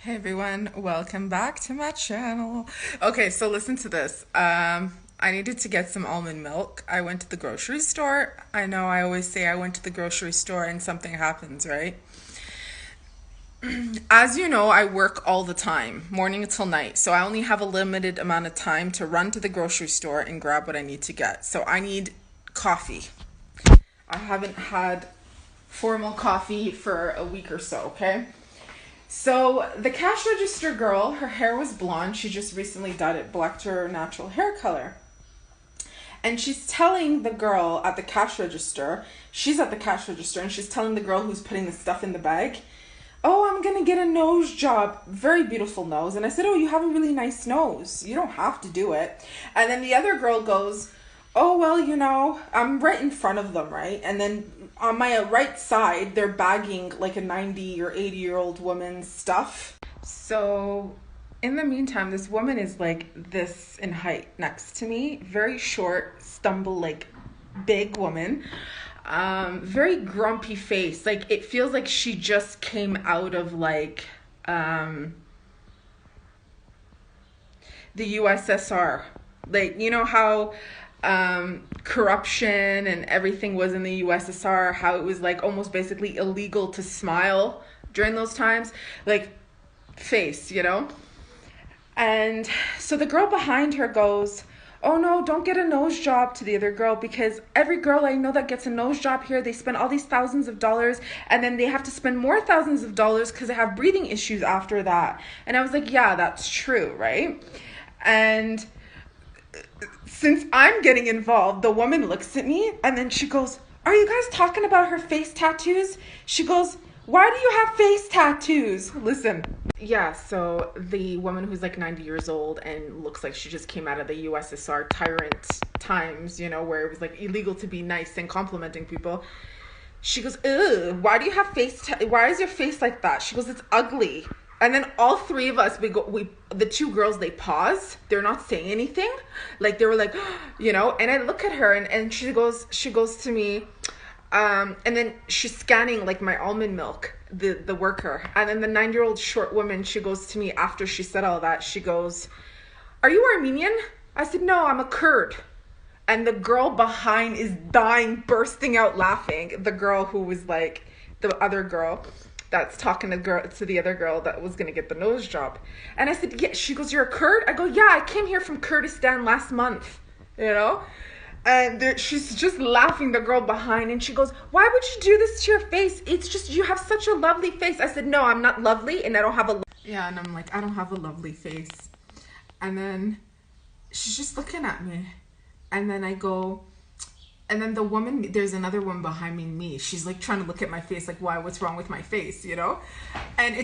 Hey everyone, welcome back to my channel. Okay, so listen to this. I needed to get some almond milk. I went to the grocery store. I know I always say I went to the grocery store and something happens, right? As you know, I work all the time, morning until night. So I only have a limited amount of time to run to the grocery store and grab what I need to get. So I need coffee. I haven't had formal coffee for a week or so, okay? So the cash register girl, her hair was blonde. She just recently dyed it black to her natural hair color. And she's telling the girl at the cash register, she's at the cash register, and she's telling the girl who's putting the stuff in the bag, oh, I'm gonna get a nose job. Very beautiful nose. And I said, oh, you have a really nice nose. You don't have to do it. And then the other girl goes, oh, well, I'm right in front of them, right? And then on my right side, they're bagging like a 90 or 80-year-old woman's stuff. So in the meantime, this woman is like this in height next to me, very short, stumble like big woman. Very grumpy face. Like it feels like she just came out of like the USSR. Like you know how corruption and everything was in the USSR, how it was like almost basically illegal to smile during those times, like face. And so the girl behind her goes, oh no, don't get a nose job, to the other girl, because every girl I know that gets a nose job here, they spend all these thousands of dollars and then they have to spend more thousands of dollars because they have breathing issues after that. And I was like, yeah, that's true, right? And since I'm getting involved, the woman looks at me and then she goes, are you guys talking about her face tattoos? She goes, why do you have face tattoos? Listen. Yeah, so the woman who's like 90 years old and looks like she just came out of the USSR tyrant times, where it was like illegal to be nice and complimenting people. She goes, ugh, why do you have why is your face like that? She goes, it's ugly. And then all three of us, the two girls, they pause. They're not saying anything. Like they were like, and I look at her and she goes to me, and then she's scanning like my almond milk, the worker. And then the 9-year-old short woman, she goes to me after she said all that. She goes, are you Armenian? I said, no, I'm a Kurd. And the girl behind is dying, bursting out laughing. The girl who was like the other girl that's talking to the other girl that was gonna get the nose job. And I said, yeah. She goes, you're a Kurd? I go, yeah, I came here from Kurdistan last month, And she's just laughing, the girl behind, and she goes, why would you do this to your face? It's just, you have such a lovely face. I said, no, I'm not lovely, and I don't have a... Yeah, and I'm like, I don't have a lovely face. And then she's just looking at me. And then I go... And then the woman, there's another woman behind me. She's like trying to look at my face, like, why, what's wrong with my face, And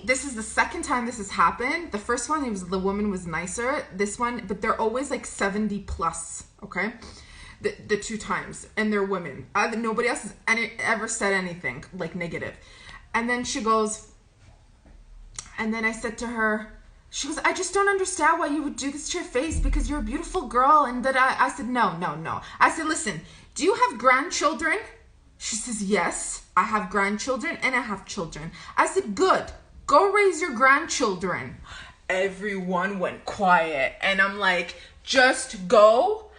this is the second time this has happened. The first one, the woman was nicer. This one, but they're always like 70 plus, okay? The two times. And they're women. Nobody else has ever said anything like negative. And then she goes, and then I said to her, she goes, I just don't understand why you would do this to your face because you're a beautiful girl. And that I said, no. I said, listen, do you have grandchildren? She says, yes, I have grandchildren and I have children. I said, good, go raise your grandchildren. Everyone went quiet. And I'm like, just go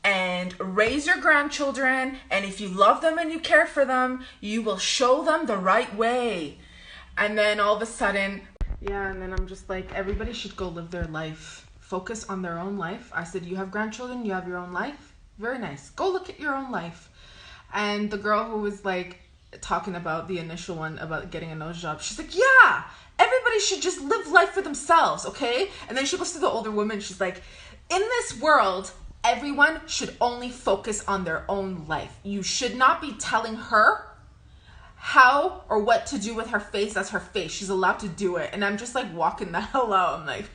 and raise your grandchildren. And if you love them and you care for them, you will show them the right way. And then all of a sudden... Yeah, and then I'm just like, everybody should go live their life. Focus on their own life. I said, you have grandchildren, you have your own life. Very nice. Go look at your own life. And the girl who was like talking about the initial one about getting a nose job, she's like, yeah, everybody should just live life for themselves, okay? And then she goes to the older woman, she's like, in this world, everyone should only focus on their own life. You should not be telling her how or what to do with her face. That's her face. She's allowed to do it. And I'm just like walking the hell out. I'm like,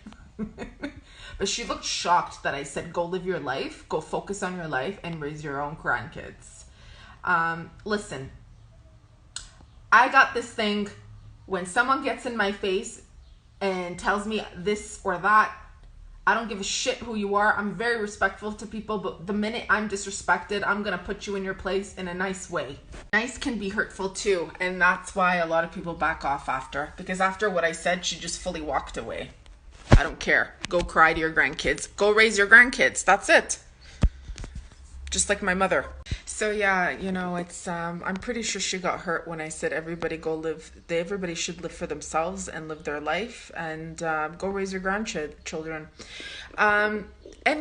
but she looked shocked that I said, go live your life, go focus on your life and raise your own grandkids. Listen, I got this thing when someone gets in my face and tells me this or that, I don't give a shit who you are. I'm very respectful to people, but the minute I'm disrespected, I'm going to put you in your place in a nice way. Nice can be hurtful too, and that's why a lot of people back off after. Because after what I said, she just fully walked away. I don't care. Go cry to your grandkids. Go raise your grandkids. That's it. Just like my mother. So yeah, you know, it's I'm pretty sure she got hurt when I said everybody should live for themselves and live their life, and go raise your grandchildren. And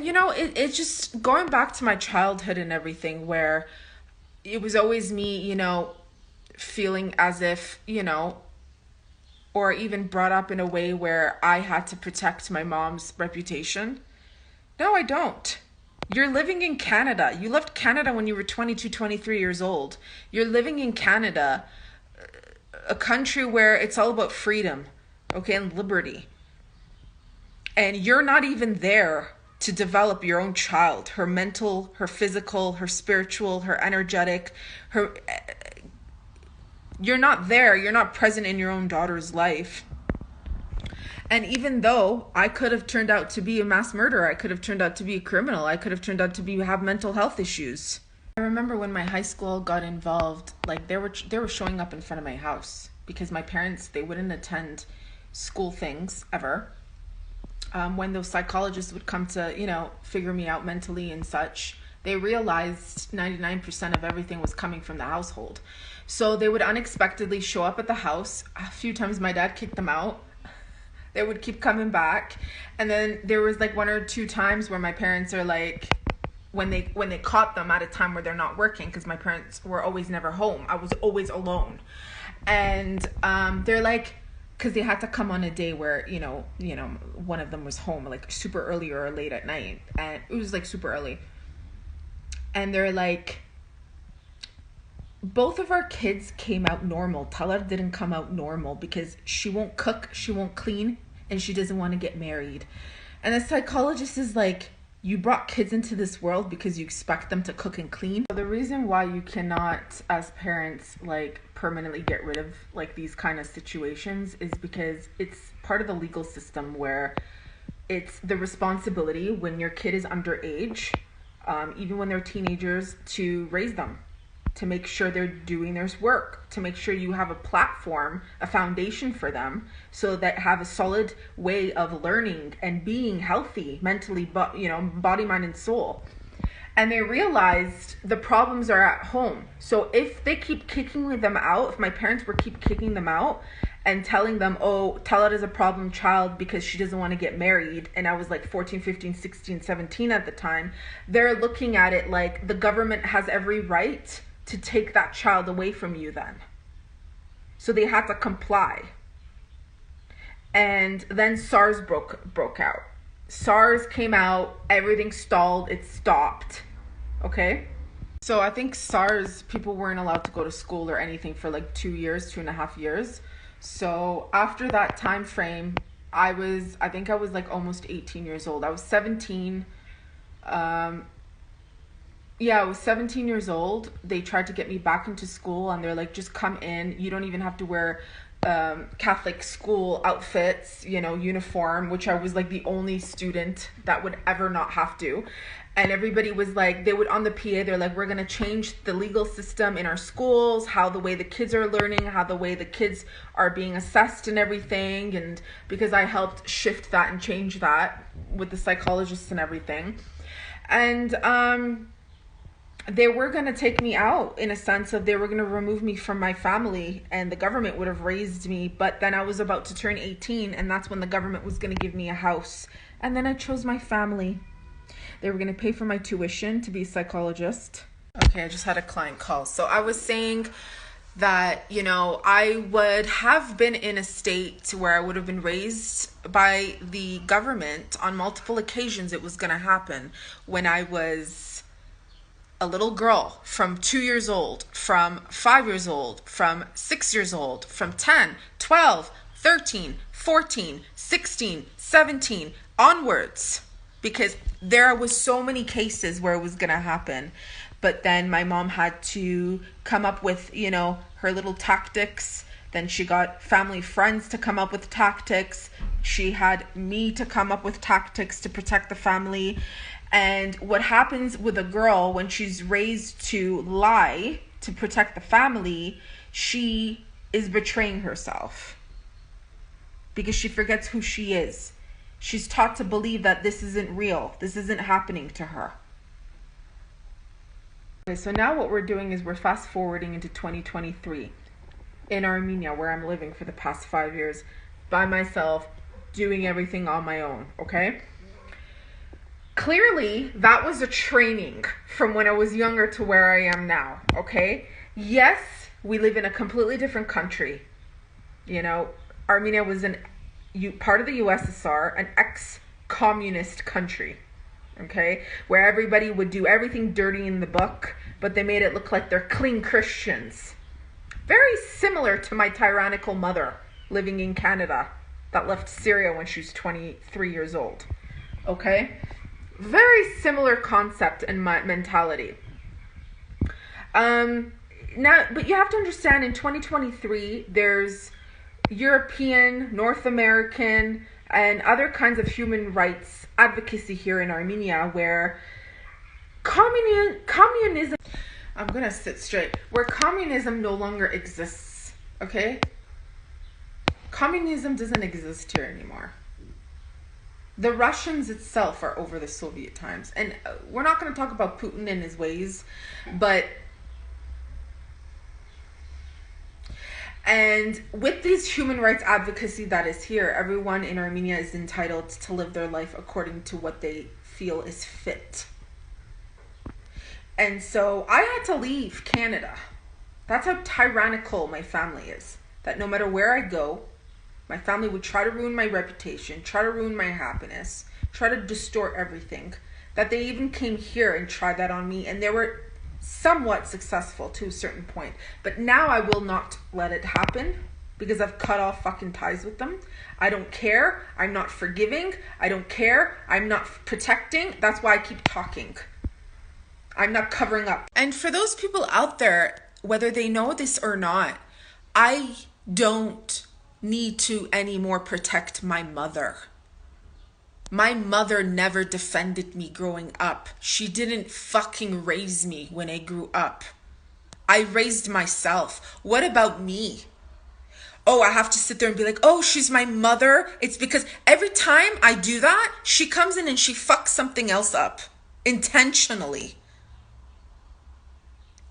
you know, it's just going back to my childhood and everything, where it was always me, you know, feeling as if, you know, or even brought up in a way where I had to protect my mom's reputation. No, I don't. You're living in Canada. You left Canada when you were 22, 23 years old. You're living in Canada, a country where it's all about freedom, okay, and liberty. And you're not even there to develop your own child, her mental, her physical, her spiritual, her energetic, you're not there. You're not present in your own daughter's life. And even though I could have turned out to be a mass murderer, I could have turned out to be a criminal, I could have turned out to have mental health issues. I remember when my high school got involved, like they were showing up in front of my house because my parents, they wouldn't attend school things ever. When those psychologists would come to, you know, figure me out mentally and such, they realized 99% of everything was coming from the household. So they would unexpectedly show up at the house. A few times my dad kicked them out. They would keep coming back. And then there was like 1 or 2 times where my parents are like, when they caught them at a time where they're not working, because my parents were always never home. I was always alone. And they're like, because they had to come on a day where, you know, one of them was home like super early or late at night. And it was like super early. And they're like, both of our kids came out normal. Talar didn't come out normal because she won't cook, she won't clean, and she doesn't want to get married. And the psychologist is like, you brought kids into this world because you expect them to cook and clean. So the reason why you cannot, as parents, like permanently get rid of like these kind of situations is because it's part of the legal system where it's the responsibility when your kid is underage, even when they're teenagers, to raise them, to make sure they're doing their work, to make sure you have a platform, a foundation for them, so that have a solid way of learning and being healthy mentally, but you know, body, mind, and soul. And they realized the problems are at home. So if they keep kicking them out, if my parents were keep kicking them out and telling them, oh, Talat is a problem child because she doesn't want to get married, and I was like 14, 15, 16, 17 at the time, they're looking at it like the government has every right to take that child away from you then. So they had to comply. And then SARS broke out. SARS came out, everything stalled, it stopped. Okay? So I think SARS, people weren't allowed to go to school or anything for like 2.5 years. So after that time frame, I think I was like almost 18 years old. I was 17. Yeah, I was 17 years old. They tried to get me back into school and they're like, just come in. You don't even have to wear Catholic school outfits, you know, uniform, which I was like the only student that would ever not have to. And everybody was like, they would on the PA, they're like, we're going to change the legal system in our schools, how the way the kids are learning, how the way the kids are being assessed and everything. And because I helped shift that and change that with the psychologists and everything. And, they were going to take me out in a sense of they were going to remove me from my family and the government would have raised me. But then I was about to turn 18 and that's when the government was going to give me a house. And then I chose my family. They were going to pay for my tuition to be a psychologist. Okay, I just had a client call. So I was saying that, you know, I would have been in a state where I would have been raised by the government on multiple occasions. It was going to happen when I was a little girl, from 2 years old, from 5 years old, from 6 years old, from 10, 12, 13, 14, 16, 17, onwards. Because there was so many cases where it was going to happen. But then my mom had to come up with, you know, her little tactics. Then she got family friends to come up with tactics. She had me to come up with tactics to protect the family. And what happens with a girl when she's raised to lie to protect the family, she is betraying herself because she forgets who she is. She's taught to believe that this isn't real. This isn't happening to her. Okay, so now what we're doing is we're fast forwarding into 2023 in Armenia, where I'm living for the past 5 years by myself, doing everything on my own, okay? Clearly, that was a training from when I was younger to where I am now, okay? Yes, we live in a completely different country. You know, Armenia was part of the USSR, an ex-communist country, okay? Where everybody would do everything dirty in the book, but they made it look like they're clean Christians. Very similar to my tyrannical mother living in Canada that left Syria when she was 23 years old, okay? Very similar concept and mentality. Now, but you have to understand, in 2023, there's European, North American, and other kinds of human rights advocacy here in Armenia, where communism, I'm gonna sit straight, where communism no longer exists, okay? Communism doesn't exist here anymore. The Russians itself are over the Soviet times. And we're not going to talk about Putin and his ways, and with these human rights advocacy that is here, everyone in Armenia is entitled to live their life according to what they feel is fit. And so I had to leave Canada. That's how tyrannical my family is. That no matter where I go, my family would try to ruin my reputation, try to ruin my happiness, try to distort everything. That they even came here and tried that on me, and they were somewhat successful to a certain point. But now I will not let it happen because I've cut off fucking ties with them. I don't care. I'm not forgiving. I don't care. I'm not protecting. That's why I keep talking. I'm not covering up. And for those people out there, whether they know this or not, I don't need to anymore protect my mother. My mother never defended me growing up. She didn't fucking raise me when I grew up. I raised myself. What about me? Oh, I have to sit there and be like, oh, she's my mother. It's because every time I do that, she comes in and she fucks something else up. Intentionally.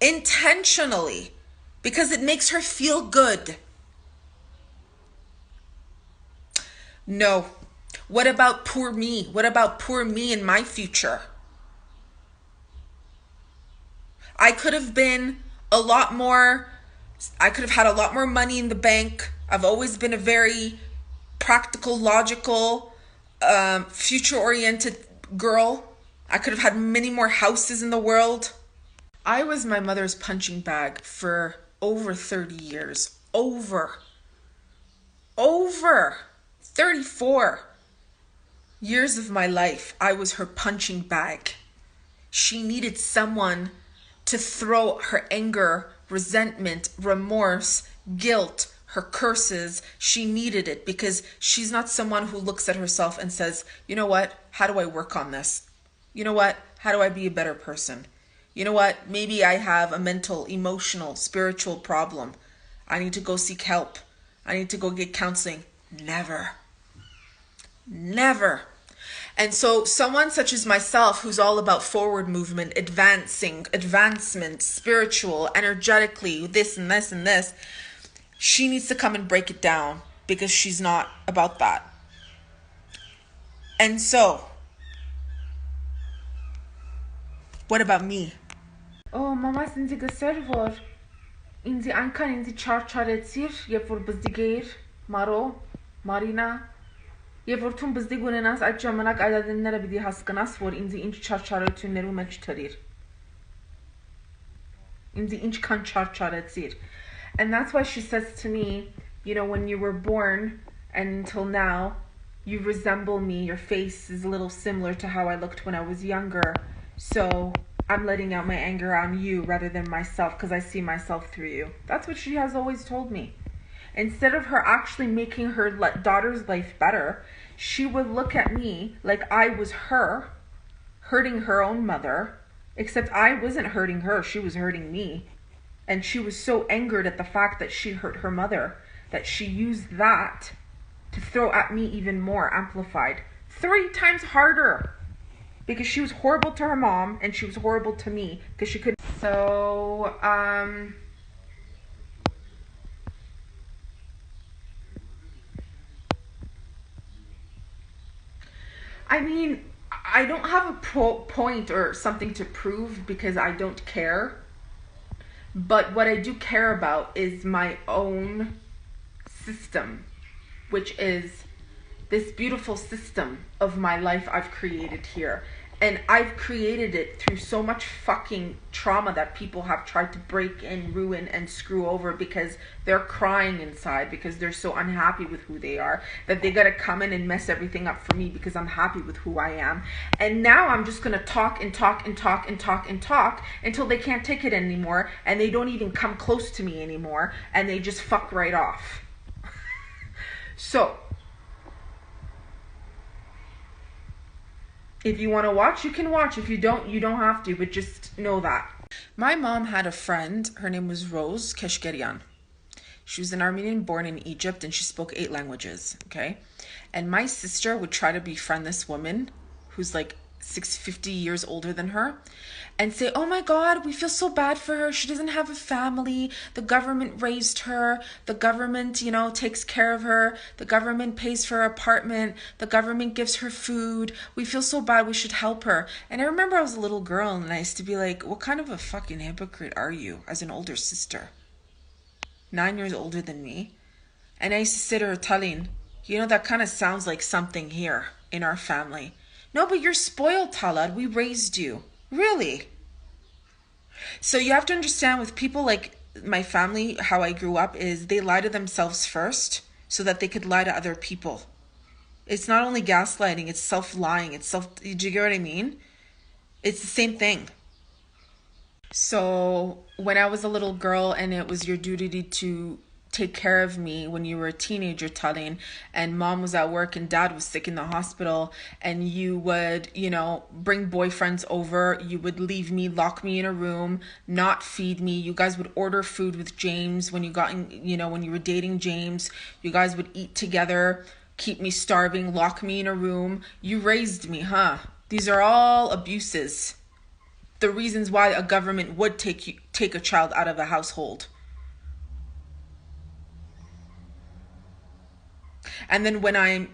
Intentionally. Because it makes her feel good. No. What about poor me? What about poor me in my future? I could have had a lot more money in the bank. I've always been a very practical, logical, future-oriented girl. I could have had many more houses in the world. I was my mother's punching bag for over 30 years. Over 34 years of my life, I was her punching bag. She needed someone to throw her anger, resentment, remorse, guilt, her curses. She needed it because she's not someone who looks at herself and says, you know what? How do I work on this? You know what? How do I be a better person? You know what? Maybe I have a mental, emotional, spiritual problem. I need to go seek help. I need to go get counseling. Never. And so someone such as myself, who's all about forward movement, advancement, spiritual, energetically, this and this and this, she needs to come and break it down because she's not about that. And so, what about me? Oh, mama, sinzi gservor. Inzi ankan inzi charetsir, երբ որ բզդիգեիր, Maro, Marina, Եվ որ թուն բզդիգ ունենաս, այդ ժամանակ այդադենները պիտի հասկնաս, որ ինձի ինչ չարչարություններու մեջ թրիր. Ինձի ինչքան չարչարեցիր. And that's why she says to me, you know, when you were born and until now, you resemble me. Your face is a little similar to how I looked when I was younger. So I'm letting out my anger on you rather than myself because I see myself through you. That's what she has always told me. instead of her actually making her daughter's life better, she would look at me like I was her, hurting her own mother, except I wasn't hurting her, she was hurting me. And she was so angered at the fact that she hurt her mother that she used that to throw at me even more, amplified 3 times harder, because she was horrible to her mom and she was horrible to me because she couldn't. So I mean, I don't have a point or something to prove because I don't care. But what I do care about is my own system, which is this beautiful system of my life I've created here. And I've created it through so much fucking trauma that people have tried to break and ruin and screw over because they're crying inside, because they're so unhappy with who they are, that they gotta come in and mess everything up for me because I'm happy with who I am. And now I'm just gonna talk and talk and talk and talk and talk until they can't take it anymore, and they don't even come close to me anymore, and they just fuck right off. So if you want to watch, you can watch. If you don't, you don't have to, but just know that. My mom had a friend, her name was Rose Keshkerian. She was an Armenian born in Egypt and she spoke 8 languages, okay? And my sister would try to befriend this woman who's like 50 years older than her and say, oh my God, we feel so bad for her. She doesn't have a family. The government raised her. The government, takes care of her. The government pays for her apartment. The government gives her food. We feel so bad. We should help her. And I remember I was a little girl and I used to be like, what kind of a fucking hypocrite are you as an older sister? 9 years older than me. And I used to sit her telling, that kind of sounds like something here in our family. No, but you're spoiled, Talad. We raised you. Really? So you have to understand with people like my family, how I grew up is they lie to themselves first so that they could lie to other people. It's not only gaslighting, it's self-lying. Do you get what I mean? It's the same thing. So when I was a little girl and it was your duty to take care of me when you were a teenager, Talin, and mom was at work and dad was sick in the hospital, and you would, bring boyfriends over, you would leave me, lock me in a room, not feed me. You guys would order food with James when you when you were dating James. You guys would eat together, keep me starving, lock me in a room. You raised me, huh? These are all abuses. The reasons why a government would take a child out of a household. And then when I'm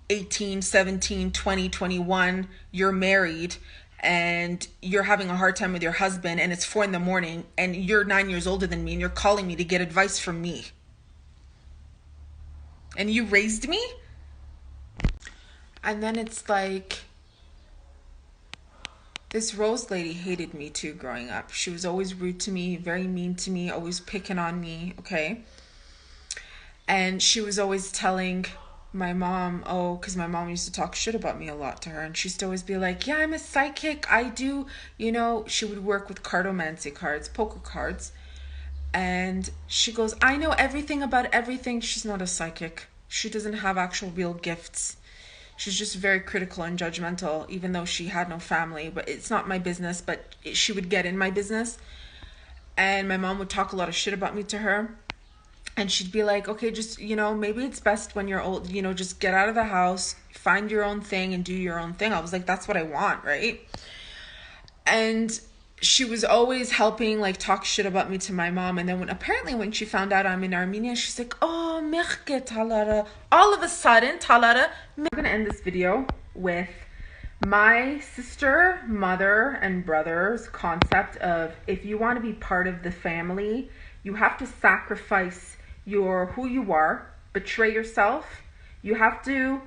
18, 17, 20, 21, you're married and you're having a hard time with your husband and it's 4 a.m. and you're 9 years older than me and you're calling me to get advice from me. And you raised me? And then it's like, this Rose lady hated me too growing up. She was always rude to me, very mean to me, always picking on me, okay? And she was always telling my mom, because my mom used to talk shit about me a lot to her. And she used to always be like, yeah, I'm a psychic. I do, she would work with cartomancy cards, poker cards. And she goes, I know everything about everything. She's not a psychic. She doesn't have actual real gifts. She's just very critical and judgmental, even though she had no family. But it's not my business, but she would get in my business. And my mom would talk a lot of shit about me to her. And she'd be like, okay, just, maybe it's best when you're old, just get out of the house, find your own thing and do your own thing. I was like, that's what I want, right? And she was always helping, talk shit about me to my mom. And then when she found out I'm in Armenia, she's like, oh, mechke Talara. All of a sudden, Talara. I'm going to end this video with my sister, mother, and brother's concept of if you want to be part of the family, you have to sacrifice who you are, betray yourself. You have to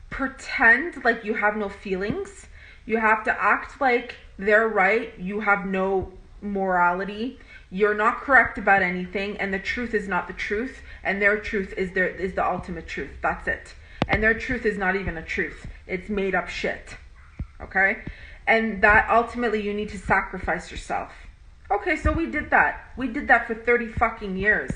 pretend like you have no feelings. You have to act like they're right. You have no morality. You're not correct about anything, and the truth is not the truth, and their truth is the ultimate truth. That's it. And their truth is not even a truth. It's made up shit. Okay? And that ultimately you need to sacrifice yourself. Okay, so we did that. We did that for 30 fucking years.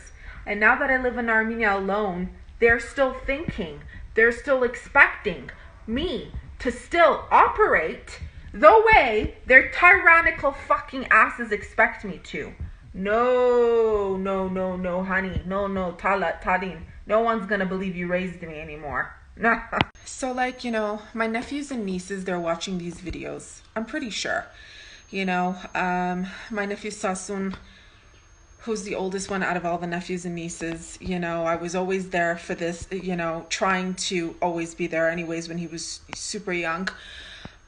And now that I live in Armenia alone, they're still thinking, they're still expecting me to still operate the way their tyrannical fucking asses expect me to. No, no, no, no, honey. No, no, Tadin. No one's gonna believe you raised me anymore. So, like, you know, my nephews and nieces, they're watching these videos. I'm pretty sure. You know, my nephew Sasun, who's the oldest one out of all the nephews and nieces, you know, I was always there for this, you know, trying to always be there anyways when he was super young.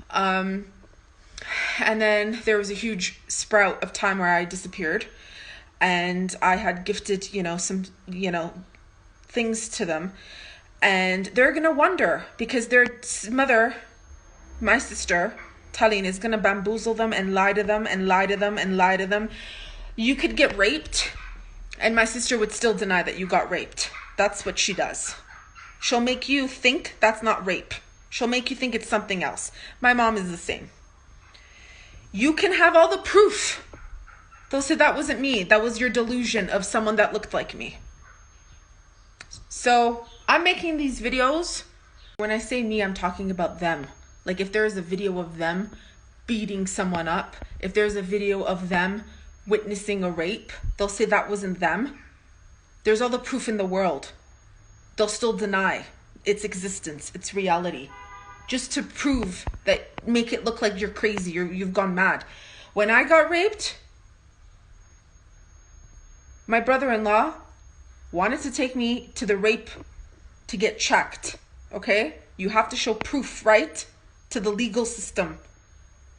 And then there was a huge sprout of time where I disappeared, and I had gifted, you know, some, you know, things to them, and they're gonna wonder because their mother, my sister Tallene, is gonna bamboozle them and lie to them and lie to them and lie to them. You could get raped and my sister would still deny that you got raped. That's what she does. She'll make you think that's not rape. She'll make you think it's something else. My mom is the same. You can have all the proof. They'll say that wasn't me. That was your delusion of someone that looked like me. So I'm making these videos. When I say me, I'm talking about them. Like if there's a video of them beating someone up, if there's a video of them witnessing a rape, they'll say that wasn't them. There's all the proof in the world. They'll still deny its existence, its reality, just to prove that, make it look like you're crazy, you've gone mad. When I got raped, my brother-in-law wanted to take me to the rape to get checked, okay? You have to show proof, right? To the legal system.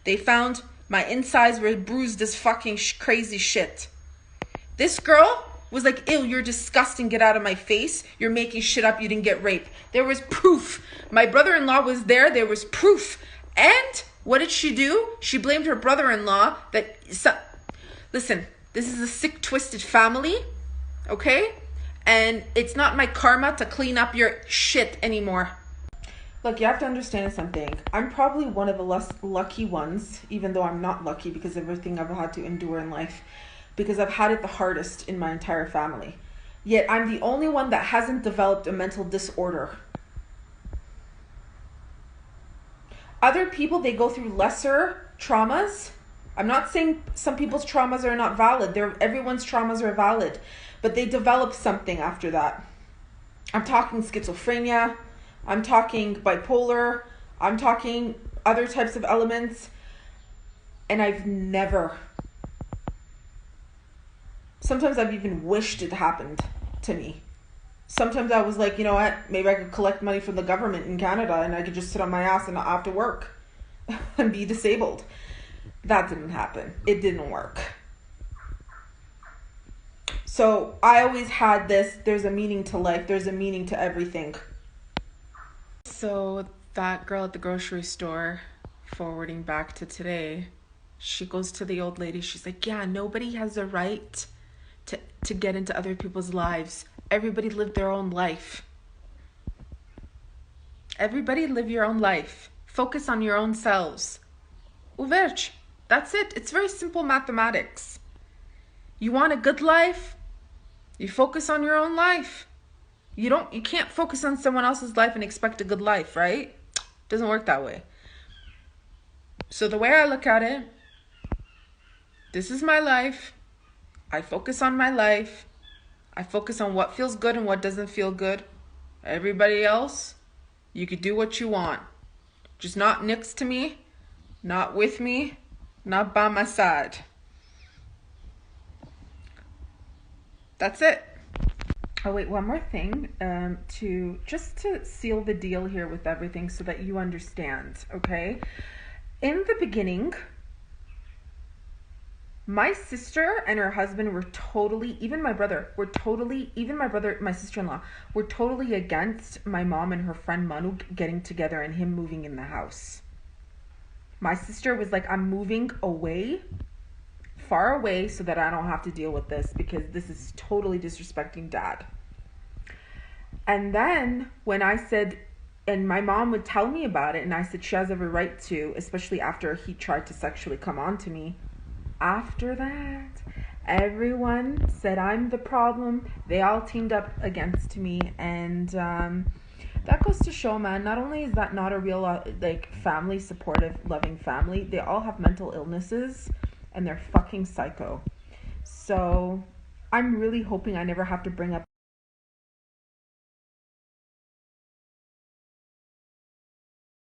They found my insides were bruised as fucking crazy shit. This girl was like, ew, you're disgusting, get out of my face. You're making shit up, you didn't get raped. There was proof. My brother-in-law was there was proof. And what did she do? She blamed her brother-in-law that, listen, this is a sick, twisted family, okay? And it's not my karma to clean up your shit anymore. Look, you have to understand something. I'm probably one of the less lucky ones, even though I'm not lucky because of everything I've had to endure in life, because I've had it the hardest in my entire family. Yet I'm the only one that hasn't developed a mental disorder. Other people, they go through lesser traumas. I'm not saying some people's traumas are not valid. Everyone's traumas are valid, but they develop something after that. I'm talking schizophrenia. I'm talking bipolar. I'm talking other types of elements. And I've never, sometimes I've even wished it happened to me. Sometimes I was like, you know what, maybe I could collect money from the government in Canada and I could just sit on my ass and not have to work and be disabled. That didn't happen. It didn't work. So I always had this, there's a meaning to life, there's a meaning to everything. So that girl at the grocery store, forwarding back to today, she goes to the old lady, she's like, yeah, nobody has a right to get into other people's lives. Everybody live their own life. Everybody live your own life. Focus on your own selves. Uverch. That's it. It's very simple mathematics. You want a good life? You focus on your own life. You can't focus on someone else's life and expect a good life, right? Doesn't work that way. So the way I look at it, this is my life. I focus on my life. I focus on what feels good and what doesn't feel good. Everybody else, you could do what you want. Just not next to me, not with me, not by my side. That's it. Oh wait, one more thing, to seal the deal here with everything so that you understand, okay? In the beginning, my sister and her husband were totally, my sister-in-law, were totally against my mom and her friend Manu getting together and him moving in the house. My sister was like, I'm moving away, far away, so that I don't have to deal with this because this is totally disrespecting dad. And then when I said, and my mom would tell me about it, and I said she has every right to, especially after he tried to sexually come on to me, after that, Everyone said I'm the problem. They all teamed up against me, and that goes to show, man, not only is that not a real like family, supportive, loving family, they all have mental illnesses and they're fucking psycho. So I'm really hoping I never have to bring up